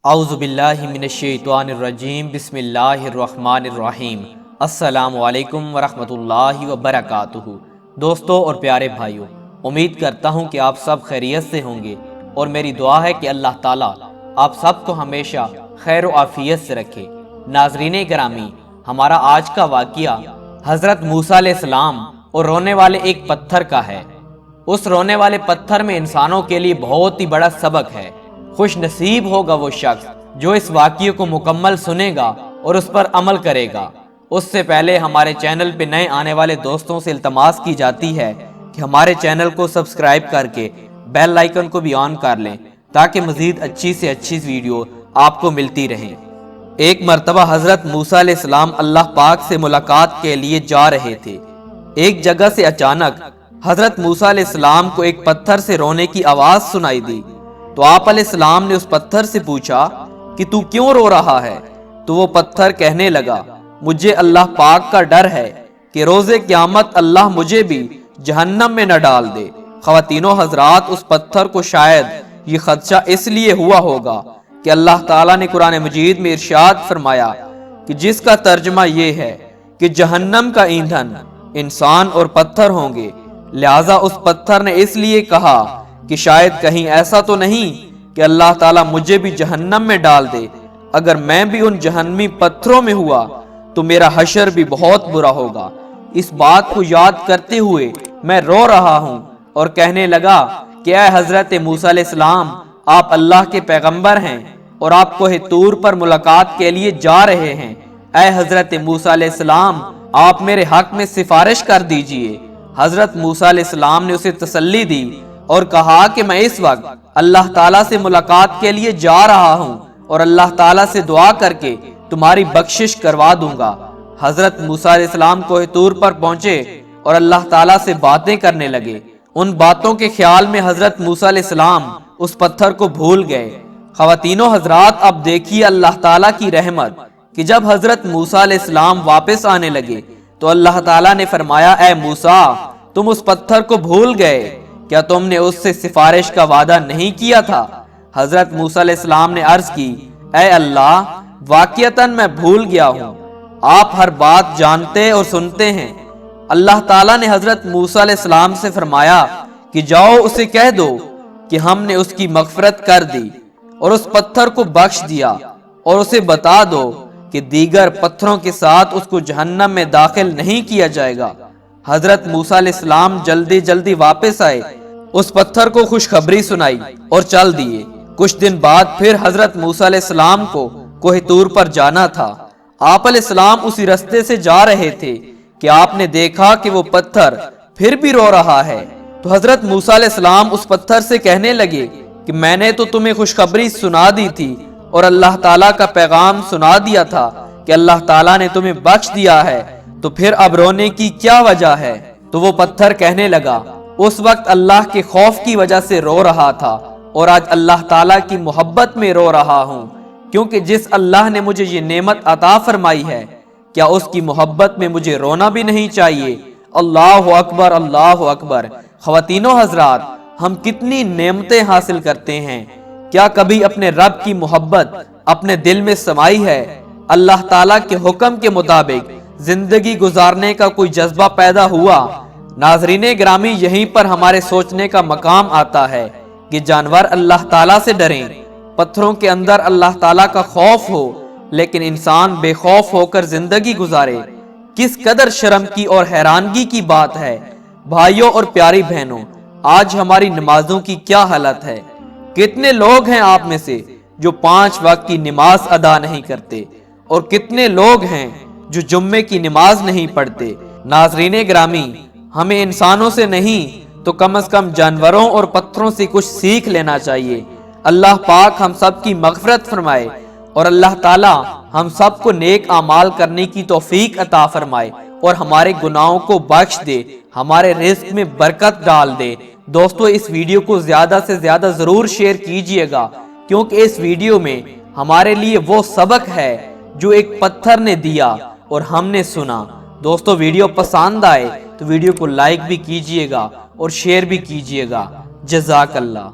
اعوذ باللہ من الشیطان الرجیم بسم اللہ الرحمن الرحیم السلام علیکم ورحمۃ اللہ وبرکاتہ۔ دوستو اور پیارے بھائیوں، امید کرتا ہوں کہ آپ سب خیریت سے ہوں گے، اور میری دعا ہے کہ اللہ تعالیٰ آپ سب کو ہمیشہ خیر و عافیت سے رکھے۔ ناظرین گرامی، ہمارا آج کا واقعہ حضرت موسیٰ علیہ السلام اور رونے والے ایک پتھر کا ہے۔ اس رونے والے پتھر میں انسانوں کے لیے بہت ہی بڑا سبق ہے۔ خوش نصیب ہوگا وہ شخص جو اس واقعے کو مکمل سنے گا اور اس پر عمل کرے گا۔ اس سے پہلے ہمارے چینل پہ نئے آنے والے دوستوں سے التماس کی جاتی ہے کہ ہمارے چینل کو سبسکرائب کر کے بیل آئیکن کو بھی آن کر لیں تاکہ مزید اچھی سے اچھی ویڈیو آپ کو ملتی رہیں۔ ایک مرتبہ حضرت موسیٰ علیہ السلام اللہ پاک سے ملاقات کے لیے جا رہے تھے۔ ایک جگہ سے اچانک حضرت موسیٰ علیہ السلام کو ایک پتھر سے رونے کی آواز سنائی دی، تو آپ علیہ السلام نے اس پتھر سے پوچھا کہ تو کیوں رو رہا ہے؟ تو وہ پتھر کہنے لگا، مجھے اللہ پاک کا ڈر ہے کہ روز قیامت اللہ مجھے بھی جہنم میں نہ ڈال دے۔ خواتین و حضرات، اس پتھر کو شاید یہ خدشہ اس لیے ہوا ہوگا کہ اللہ تعالیٰ نے قرآن مجید میں ارشاد فرمایا کہ جس کا ترجمہ یہ ہے کہ جہنم کا ایندھن انسان اور پتھر ہوں گے، لہٰذا اس پتھر نے اس لیے کہا کہ شاید کہیں ایسا تو نہیں کہ اللہ تعالیٰ مجھے بھی جہنم میں ڈال دے۔ اگر میں بھی ان جہنمی پتھروں میں ہوا تو میرا حشر بھی بہت برا ہوگا۔ اس بات کو یاد کرتے ہوئے میں رو رہا ہوں اور کہنے لگا کہ اے حضرت موسیٰ علیہ السلام، آپ اللہ کے پیغمبر ہیں اور آپ کوہ طور پر ملاقات کے لیے جا رہے ہیں۔ اے حضرت موسیٰ علیہ السلام، آپ میرے حق میں سفارش کر دیجئے۔ حضرت موسیٰ علیہ السلام نے اسے تسلی دی اور کہا کہ میں اس وقت اللہ تعالیٰ سے ملاقات کے لیے جا رہا ہوں اور اللہ تعالیٰ سے دعا کر کے تمہاری بخشش کروا دوں گا۔ حضرت موسیٰ علیہ السلام کوہ طور پر پہنچے اور اللہ تعالیٰ سے باتیں کرنے لگے۔ ان باتوں کے خیال میں حضرت موسیٰ علیہ السلام اس پتھر کو بھول گئے۔ خواتین و حضرات، اب دیکھیے اللہ تعالیٰ کی رحمت کہ جب حضرت موسیٰ علیہ السلام واپس آنے لگے تو اللہ تعالیٰ نے فرمایا، اے موسیٰ، تم اس پتھر کو بھول گئے، کیا تم نے اس سے سفارش کا وعدہ نہیں کیا تھا؟ حضرت موسیٰ علیہ السلام نے عرض کی، اے اللہ، واقعتاً میں بھول گیا ہوں، آپ ہر بات جانتے اور سنتے ہیں۔ اللہ تعالیٰ نے حضرت موسیٰ علیہ السلام سے فرمایا کہ جاؤ اسے کہہ دو کہ ہم نے اس کی مغفرت کر دی اور اس پتھر کو بخش دیا، اور اسے بتا دو کہ دیگر پتھروں کے ساتھ اس کو جہنم میں داخل نہیں کیا جائے گا۔ حضرت موسیٰ علیہ السلام جلدی جلدی واپس آئے، اس پتھر کو خوشخبری سنائی اور چل دیے۔ کچھ دن بعد پھر حضرت موسیٰ علیہ السلام کو کوہ طور پر جانا تھا۔ آپ علیہ السلام اسی رستے سے جا رہے تھے کہ آپ نے دیکھا کہ وہ پتھر پھر بھی رو رہا ہے۔ تو حضرت موسیٰ علیہ السلام اس پتھر سے کہنے لگے کہ میں نے تو تمہیں خوشخبری سنا دی تھی اور اللہ تعالیٰ کا پیغام سنا دیا تھا کہ اللہ تعالیٰ نے تمہیں بخش دیا ہے، تو پھر اب رونے کی کیا وجہ ہے؟ تو وہ پتھر کہنے لگا، اس وقت اللہ کے خوف کی وجہ سے رو رہا تھا، اور آج اللہ تعالیٰ کی محبت میں رو رہا ہوں، کیونکہ جس اللہ نے مجھے یہ نعمت عطا فرمائی ہے، کیا اس کی محبت میں مجھے رونا بھی نہیں چاہیے؟ اللہ اکبر، اللہ اکبر۔ خواتین و حضرات، ہم کتنی نعمتیں حاصل کرتے ہیں، کیا کبھی اپنے رب کی محبت اپنے دل میں سمائی ہے؟ اللہ تعالیٰ کے حکم کے مطابق زندگی گزارنے کا کوئی جذبہ پیدا ہوا؟ ناظرین گرامی، یہیں پر ہمارے سوچنے کا مقام آتا ہے کہ جانور اللہ تعالیٰ سے ڈریں، پتھروں کے اندر اللہ تعالیٰ کا خوف ہو، لیکن انسان بے خوف ہو کر زندگی گزارے۔ کس قدر شرم کی اور حیرانگی کی بات ہے۔ بھائیوں اور پیاری بہنوں، آج ہماری نمازوں کی کیا حالت ہے؟ کتنے لوگ ہیں آپ میں سے جو 5 وقت کی نماز ادا نہیں کرتے، اور کتنے لوگ ہیں جو جمعے کی نماز نہیں پڑھتے۔ ناظرین گرامی، ہمیں انسانوں سے نہیں تو کم از کم جانوروں اور پتھروں سے کچھ سیکھ لینا چاہیے۔ اللہ پاک ہم سب کی مغفرت فرمائے، اور اللہ تعالی ہم سب کو نیک اعمال کرنے کی توفیق عطا فرمائے، اور ہمارے گناہوں کو بخش دے، ہمارے رزق میں برکت ڈال دے۔ دوستو، اس ویڈیو کو زیادہ سے زیادہ ضرور شیئر کیجئے گا، کیونکہ اس ویڈیو میں ہمارے لیے وہ سبق ہے جو ایک پتھر نے دیا اور ہم نے سنا۔ دوستو، ویڈیو پسند آئے تو ویڈیو کو لائک بھی کیجئے گا اور شیئر بھی کیجئے گا۔ جزاک اللہ۔